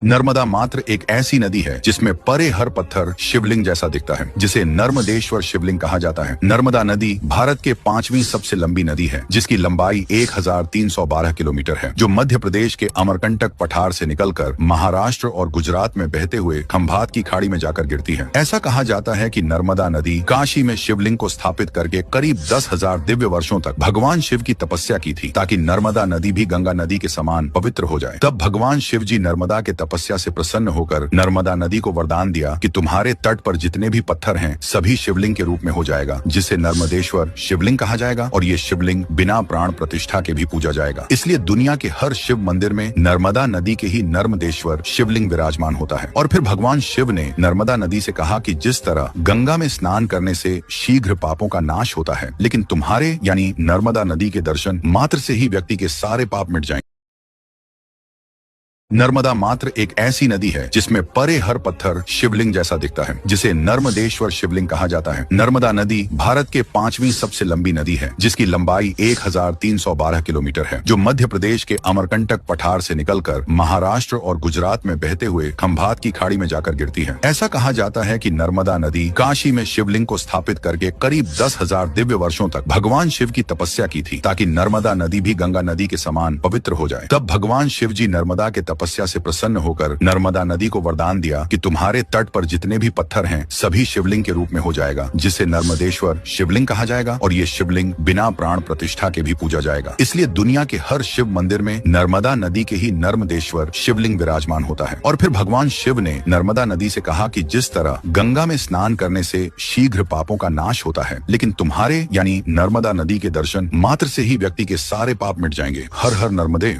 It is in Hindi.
नर्मदा मात्र एक ऐसी नदी है जिसमें परे हर पत्थर शिवलिंग जैसा दिखता है, जिसे नर्मदेश्वर शिवलिंग कहा जाता है। नर्मदा नदी भारत के 5वीं सबसे लंबी नदी है, जिसकी लंबाई 1312 किलोमीटर है, जो मध्य प्रदेश के अमरकंटक पठार से निकलकर महाराष्ट्र और गुजरात में बहते हुए खंभात की खाड़ी में जाकर गिरती है। ऐसा कहा जाता है कि नर्मदा नदी काशी में शिवलिंग को स्थापित करके करीब 10,000 दिव्य वर्षों तक भगवान शिव की तपस्या की थी, ताकि नर्मदा नदी भी गंगा नदी के समान पवित्र हो जाए। तब भगवान शिव जी नर्मदा के तपस्या से प्रसन्न होकर नर्मदा नदी को वरदान दिया कि तुम्हारे तट पर जितने भी पत्थर हैं सभी शिवलिंग के रूप में हो जाएगा, जिसे नर्मदेश्वर शिवलिंग कहा जाएगा और ये शिवलिंग बिना प्राण प्रतिष्ठा के भी पूजा जाएगा। इसलिए दुनिया के हर शिव मंदिर में नर्मदा नदी के ही नर्मदेश्वर शिवलिंग विराजमान होता है। और फिर भगवान शिव ने नर्मदा नदी से कहा कि जिस तरह गंगा में स्नान करने से शीघ्र पापों का नाश होता है, लेकिन तुम्हारे यानी नर्मदा नदी के दर्शन मात्र से ही व्यक्ति के सारे पाप मिट जाएंगे। नर्मदा मात्र एक ऐसी नदी है जिसमें परे हर पत्थर शिवलिंग जैसा दिखता है, जिसे नर्मदेश्वर शिवलिंग कहा जाता है। नर्मदा नदी भारत के 5वीं सबसे लंबी नदी है, जिसकी लंबाई 1312 किलोमीटर है, जो मध्य प्रदेश के अमरकंटक पठार से निकलकर महाराष्ट्र और गुजरात में बहते हुए खंभात की खाड़ी में जाकर गिरती है। ऐसा कहा जाता है कि नर्मदा नदी काशी में शिवलिंग को स्थापित करके करीब 10,000 दिव्य वर्षों तक भगवान शिव की तपस्या की थी, ताकि नर्मदा नदी भी गंगा नदी के समान पवित्र हो जाए। तब भगवान शिव जी नर्मदा के तपस्या से प्रसन्न होकर नर्मदा नदी को वरदान दिया कि तुम्हारे तट पर जितने भी पत्थर हैं सभी शिवलिंग के रूप में हो जाएगा, जिसे नर्मदेश्वर शिवलिंग कहा जाएगा और ये शिवलिंग बिना प्राण प्रतिष्ठा के भी पूजा जाएगा। इसलिए दुनिया के हर शिव मंदिर में नर्मदा नदी के ही नर्मदेश्वर शिवलिंग विराजमान होता है। और फिर भगवान शिव ने नर्मदा नदी से कहा कि जिस तरह गंगा में स्नान करने से शीघ्र पापों का नाश होता है, लेकिन तुम्हारे यानी नर्मदा नदी के दर्शन मात्र से ही व्यक्ति के सारे पाप मिट जाएंगे। हर हर नर्मदे।